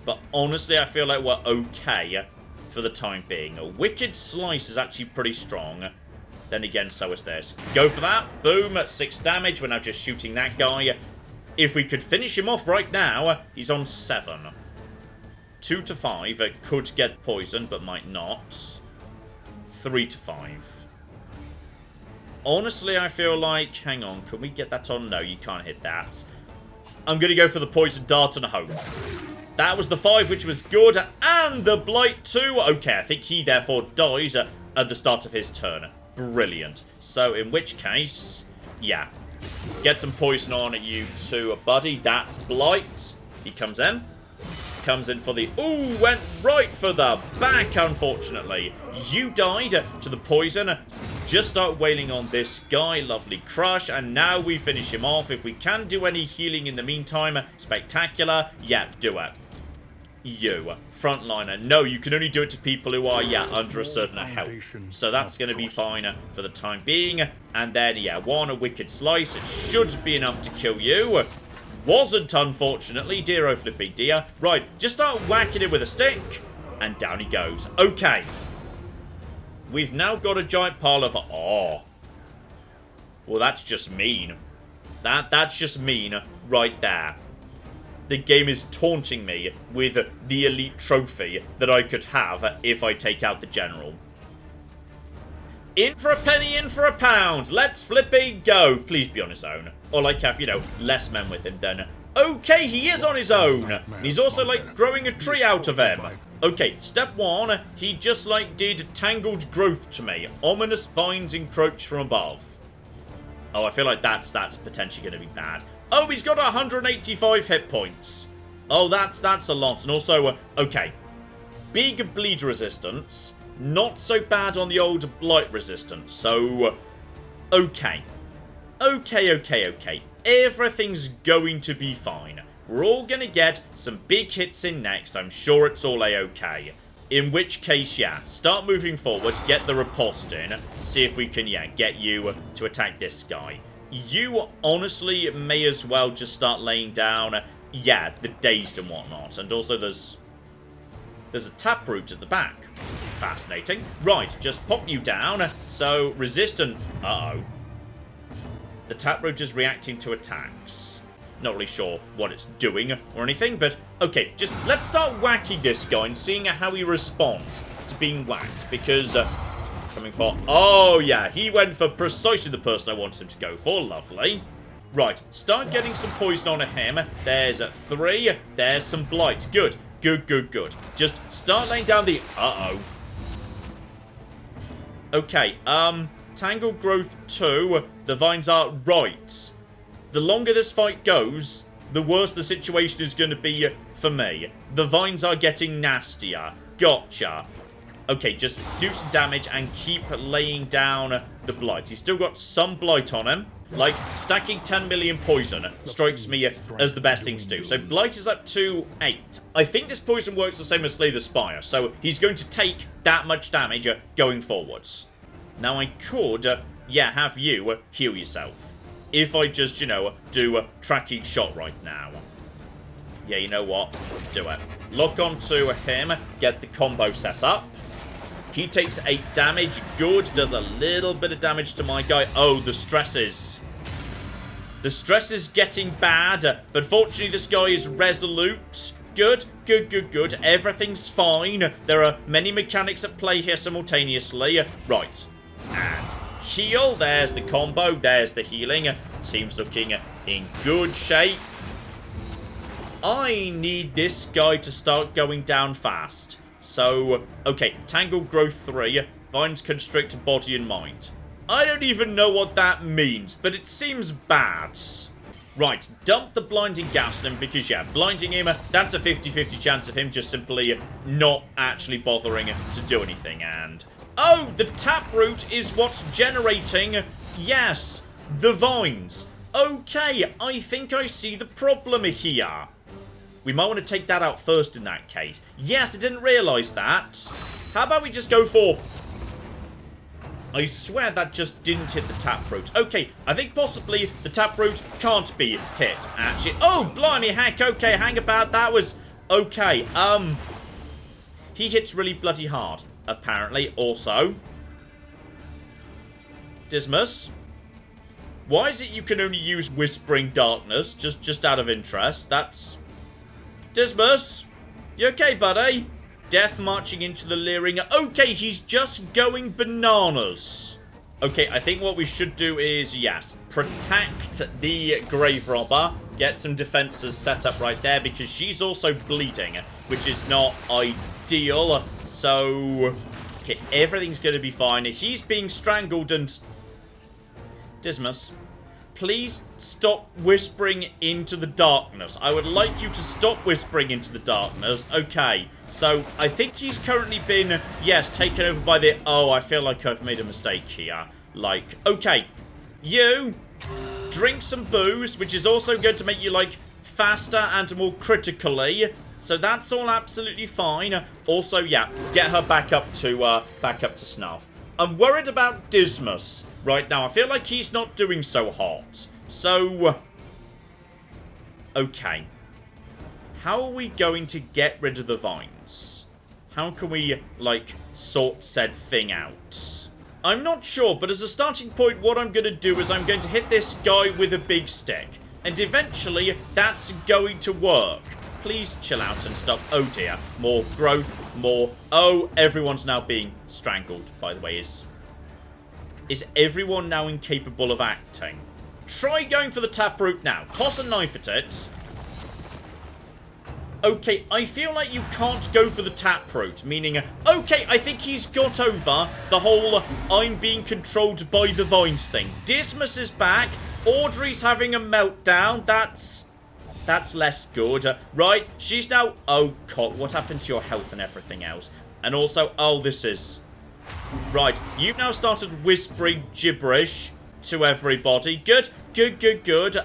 [SPEAKER 1] But honestly, I feel like we're okay for the time being. A Wicked Slice is actually pretty strong. Then again, so is this. Go for that. Boom. 6 damage. We're now just shooting that guy. If we could finish him off right now, he's on 7. 2 to 5. Could get poisoned, but might not. 3 to 5. Honestly, I feel like... Hang on. Can we get that on? No, you can't hit that. I'm going to go for the poison dart and hope. That was the 5, which was good. And the blight too. Okay, I think he therefore dies at the start of his turn. Brilliant. So, in which case... Yeah. Get some poison on at you too, buddy. That's blight. He comes in. Comes in for the... Ooh, went right for the back, unfortunately. You died to the poison. Just start wailing on this guy. Lovely crush. And now we finish him off. If we can do any healing in the meantime, spectacular. Yeah, do it. You. Frontliner. No, you can only do it to people who are, yeah, under a certain health. So that's going to be fine for the time being. And then, yeah, 1 Wicked Slice. It should be enough to kill you. Wasn't, unfortunately. Dear oh flippy dear. Right, just start whacking it with a stick. And down he goes. Okay. We've now got a giant pile of... Oh. Well, that's just mean. That's just mean right there. The game is taunting me with the elite trophy that I could have if I take out the general. In for a penny, in for a pound. Let's flippy go. Please be on his own. Or like have, you know, less men with him then. Okay, he is on his own. And he's also like growing a tree out of him. Okay, step 1. He just like did tangled growth to me. Ominous vines encroach from above. Oh, I feel like that's potentially going to be bad. Oh, he's got 185 hit points. Oh, that's a lot. And also, okay. Big bleed resistance. Not so bad on the old blight resistance. So, okay. Okay. Everything's going to be fine. We're all going to get some big hits in next. I'm sure it's all a-okay. In which case, yeah, start moving forward, get the riposte in, see if we can, yeah, get you to attack this guy. You honestly may as well just start laying down, yeah, the dazed and whatnot. And also there's a taproot at the back. Fascinating. Right, just pop you down. So, resistant... Uh-oh. The taproot is reacting to attacks. Not really sure what it's doing or anything, but okay, just let's start whacking this guy and seeing how he responds to being whacked, because coming for? Oh, yeah. He went for precisely the person I wanted him to go for. Lovely. Right. Start getting some poison on him. There's 3. There's some blight. Good. Good, good, good. Just start laying down the... Uh-oh. Okay. Tangle growth 2. The vines are right. The longer this fight goes, the worse the situation is going to be for me. The vines are getting nastier. Gotcha. Okay, just do some damage and keep laying down the blight. He's still got some blight on him. Like, stacking 10 million poison strikes me as the best thing to do. So, blight is up to 8. I think this poison works the same as Slay the Spire. So, he's going to take that much damage going forwards. Now, I could, yeah, have you heal yourself. If I just, you know, do a track each shot right now. Yeah, you know what? Do it. Lock onto him. Get the combo set up. He takes 8 damage. Good. Does a little bit of damage to my guy. Oh, the stresses. The stress is getting bad. But fortunately, this guy is resolute. Good. Good, good, good. Everything's fine. There are many mechanics at play here simultaneously. Right. And... heal. There's the combo. There's the healing. Team's looking in good shape. I need this guy to start going down fast. So, okay. Tangle growth 3. Vines constrict body and mind. I don't even know what that means, but it seems bad. Right. Dump the blinding gas on him because, yeah, blinding him, that's a 50-50 chance of him just simply not actually bothering to do anything. And... oh, the taproot is what's generating, yes, the vines. Okay, I think I see the problem here. We might want to take that out first in that case. Yes, I didn't realise that. How about we just go for... I swear that just didn't hit the taproot. Okay, I think possibly the taproot can't be hit, actually. Oh, blimey, heck, okay, hang about, that was... okay, he hits really bloody hard. Apparently, also. Dismas. Why is it you can only use Whispering Darkness? Just out of interest. That's... Dismas. You okay, buddy? Death marching into the leering. Okay, he's just going bananas. Okay, I think what we should do is, yes, protect the Grave Robber. Get some defenses set up right there because she's also bleeding, which is not ideal. So, okay, everything's going to be fine. He's being strangled and... Dismas, please stop whispering into the darkness. I would like you to stop whispering into the darkness. Okay, so I think he's currently been, yes, taken over by the... oh, I feel like I've made a mistake here. Like, okay, you drink some booze, which is also going to make you, like, faster and more critically... so that's all absolutely fine. Also, yeah, get her back up to snuff. I'm worried about Dismas right now. I feel like he's not doing so hot. So, okay. How are we going to get rid of the vines? How can we, like, sort said thing out? I'm not sure, but as a starting point, what I'm going to do is I'm going to hit this guy with a big stick. And eventually, that's going to work. Please chill out and stop. Oh dear. More growth. More. Oh, everyone's now being strangled, by the way. Is everyone now incapable of acting? Try going for the taproot now. Toss a knife at it. Okay, I feel like you can't go for the taproot. Meaning, okay, I think he's got over the whole I'm being controlled by the vines thing. Dismas is back. Audrey's having a meltdown. That's less good. Right, she's now... oh, God, what happened to your health and everything else? And also, oh, this is... right, you've now started whispering gibberish to everybody. Good, good, good, good.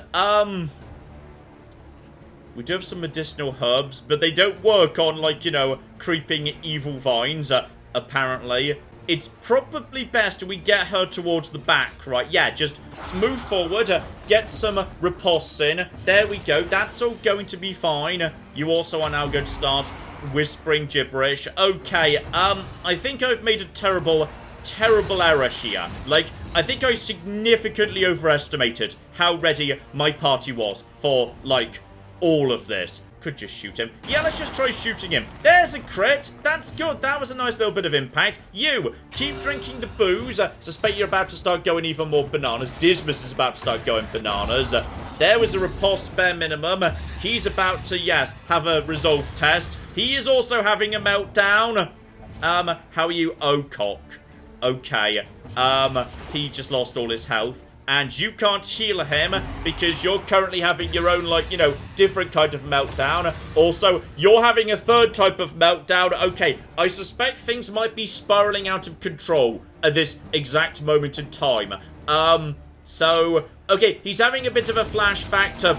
[SPEAKER 1] We do have some medicinal herbs, but they don't work on, like, you know, creeping evil vines, apparently. It's probably best we get her towards the back, right? Yeah, just move forward, get some riposte in. There we go. That's all going to be fine. You also are now going to start whispering gibberish. Okay, I think I've made a terrible error here. Like, I think I significantly overestimated how ready my party was for, like, all of this. could just shoot him. Yeah, let's just try shooting him. There's a crit. That's good. That was a nice little bit of impact. You, keep drinking the booze. Suspect you're about to start going even more bananas. Dismas is about to start going bananas. There was a riposte bare minimum. He's about to, yes, have a resolve test. He is also having a meltdown. How are you? Oh, cock. Okay. He just lost all his health. And you can't heal him because you're currently having your own, like, you know, different kind of meltdown. Also, you're having a third type of meltdown. Okay, I suspect things might be spiraling out of control at this exact moment in time. Okay, he's having a bit of a flashback to...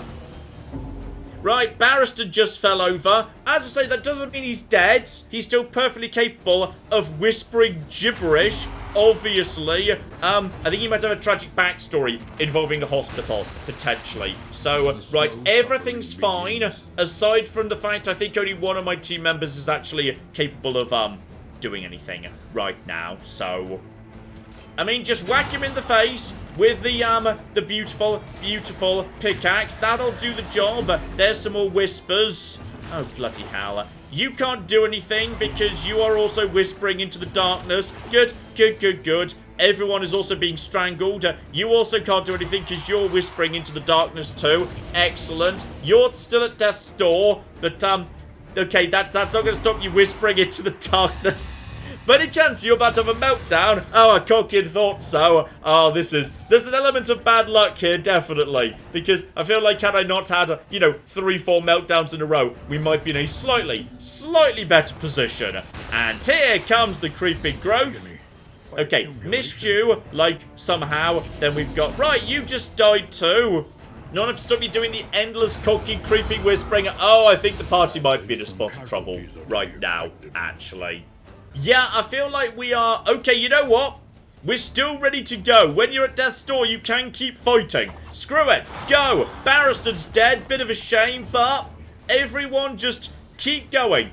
[SPEAKER 1] Right, Barrister just fell over. As I say, that doesn't mean he's dead. He's still perfectly capable of whispering gibberish, obviously. I think he might have a tragic backstory involving a hospital, potentially. So, right, everything's fine, aside from the fact I think only one of my team members is actually capable of, doing anything right now. So, I mean, just whack him in the face with the beautiful, beautiful pickaxe. That'll do the job. There's some more whispers. Oh, bloody hell. You can't do anything because you are also whispering into the darkness. Good, good, good, good. Everyone is also being strangled. You also can't do anything because you're whispering into the darkness too. Excellent. You're still at death's door, but, okay, that's not going to stop you whispering into the darkness. By any chance you're about to have a meltdown? Oh, I cocked thought so. Oh, there's an element of bad luck here, definitely. Because I feel like had I not had, you know, 3-4 meltdowns in a row, we might be in a slightly better position. And here comes the creeping growth. Okay, missed you, like, somehow. Then we've got, right, you just died too. Not enough to stop you doing the endless cocky, creeping whispering. Oh, I think the party might be in a spot of trouble right now, actually. Yeah, I feel like we are... Okay, you know what? We're still ready to go. When you're at death's door, you can keep fighting. Screw it. Go. Barrister's dead. Bit of a shame, but everyone just keep going.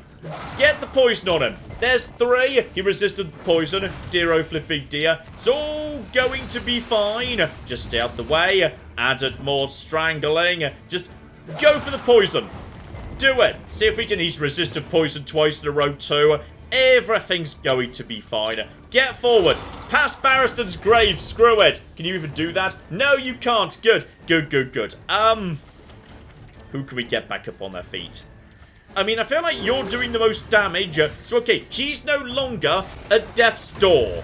[SPEAKER 1] Get the poison on him. There's 3. He resisted the poison. Dear oh flipping dear. It's all going to be fine. Just stay out the way. Added more strangling. Just go for the poison. Do it. See if we can... He's resisted poison twice in a row too. Everything's going to be fine. Get forward. Past Barrister's grave. Screw it. Can you even do that? No, you can't. Good. Good, good, good. Who can we get back up on their feet? I mean, I feel like you're doing the most damage. So, okay, she's no longer at death's door.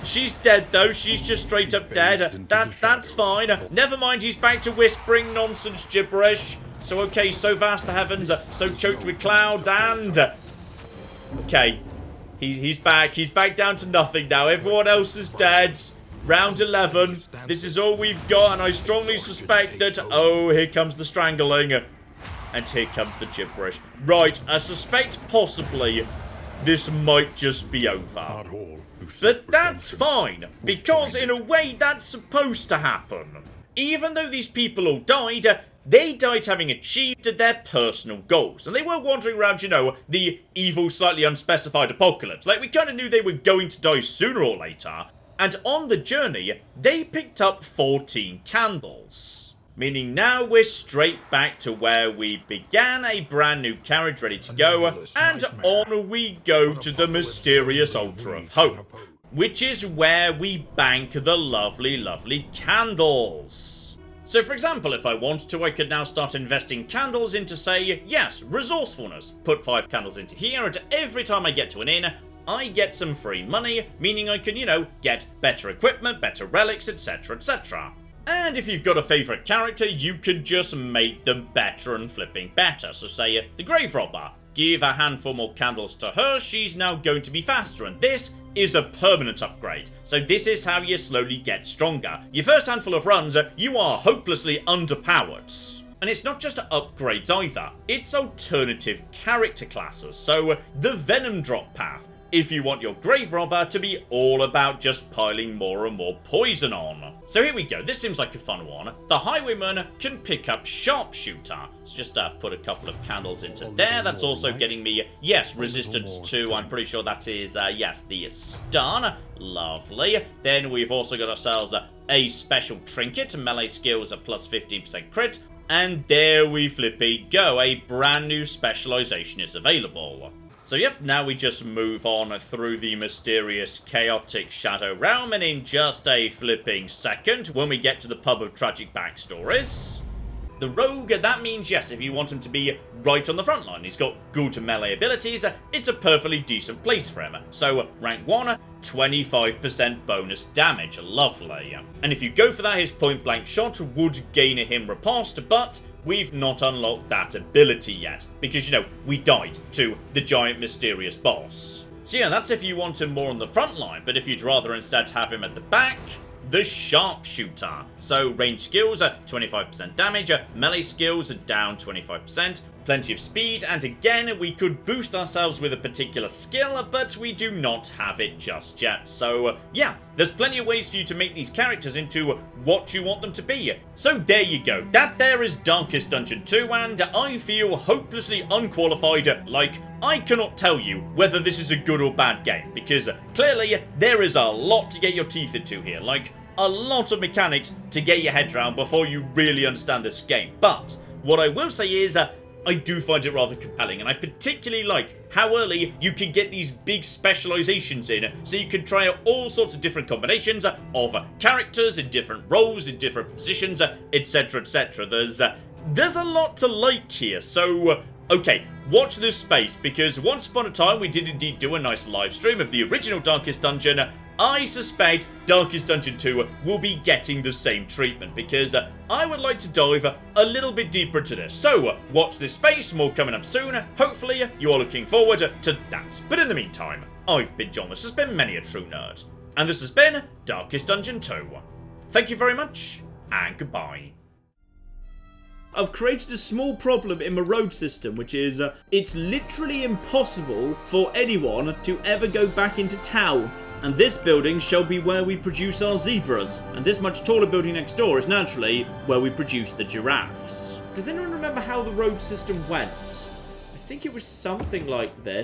[SPEAKER 1] She's dead, though. She's just straight up dead. That's fine. Never mind, he's back to whispering nonsense gibberish. So, okay, so vast the heavens, so choked with clouds, and... Okay, he's back. He's back down to nothing now. Everyone else is dead. Round 11. This is all we've got, and I strongly suspect that... Oh, here comes the strangling. And here comes the gibberish. Right, I suspect possibly this might just be over. But that's fine, because in a way that's supposed to happen. Even though these people all died... They died having achieved their personal goals. And they weren't wandering around, you know, the evil, slightly unspecified apocalypse. Like, we kind of knew they were going to die sooner or later. And on the journey, they picked up 14 candles. Meaning now we're straight back to where we began, a brand new carriage ready to go. And on we go to the mysterious altar of hope. Which is where we bank the lovely, lovely candles. So, for example, if I wanted to, I could now start investing candles into, say, yes, resourcefulness. Put 5 candles into here, and every time I get to an inn, I get some free money, meaning I can, you know, get better equipment, better relics, etc, etc. And if you've got a favourite character, you can just make them better and flipping better. So, say, the Grave Robber. Give a handful more candles to her, she's now going to be faster, and this is a permanent upgrade. So this is how you slowly get stronger. Your first handful of runs, you are hopelessly underpowered. And it's not just upgrades either, it's alternative character classes. So the Venom Drop path, if you want your Grave Robber to be all about just piling more and more poison on. So here we go, this seems like a fun one. The Highwayman can pick up Sharpshooter. Let's just put a couple of candles into there. That's also getting me, yes, resistance to, I'm pretty sure that is, yes, the stun. Lovely. Then we've also got ourselves a special trinket, melee skills at plus 15% crit. And there we flippy go, a brand new specialization is available. So yep, now we just move on through the mysterious, chaotic Shadow Realm, and in just a flipping second, when we get to the pub of tragic backstories, the rogue, that means yes, if you want him to be right on the front line, he's got good melee abilities, it's a perfectly decent place for him. So rank 1, 25% bonus damage, lovely. And if you go for that, his point blank shot would gain him riposte, but we've not unlocked that ability yet, because, you know, we died to the giant mysterious boss. So yeah, that's if you want him more on the front line, but if you'd rather instead have him at the back, the Sharpshooter. So range skills are 25% damage, melee skills are down 25%, plenty of speed, and again, we could boost ourselves with a particular skill, but we do not have it just yet. So yeah, there's plenty of ways for you to make these characters into what you want them to be. So there you go, that there is Darkest Dungeon 2, and I feel hopelessly unqualified, like I cannot tell you whether this is a good or bad game, because clearly there is a lot to get your teeth into here, like a lot of mechanics to get your head around before you really understand this game. But what I will say is I do find it rather compelling, and I particularly like how early you can get these big specializations in, so you can try out all sorts of different combinations of characters in different roles, in different positions, etc, etc. There's a lot to like here, so okay, watch this space, because once upon a time we did indeed do a nice live stream of the original Darkest Dungeon. I suspect Darkest Dungeon 2 will be getting the same treatment, because I would like to dive a little bit deeper into this. So watch this space, more coming up soon. Hopefully you are looking forward to that. But in the meantime, I've been John, this has been Many a True Nerd, and this has been Darkest Dungeon 2. Thank you very much, and goodbye.
[SPEAKER 2] I've created a small problem in my road system, which is it's literally impossible for anyone to ever go back into town. And this building shall be where we produce our zebras. And this much taller building next door is naturally where we produce the giraffes. Does anyone remember how the road system went? I think it was something like this.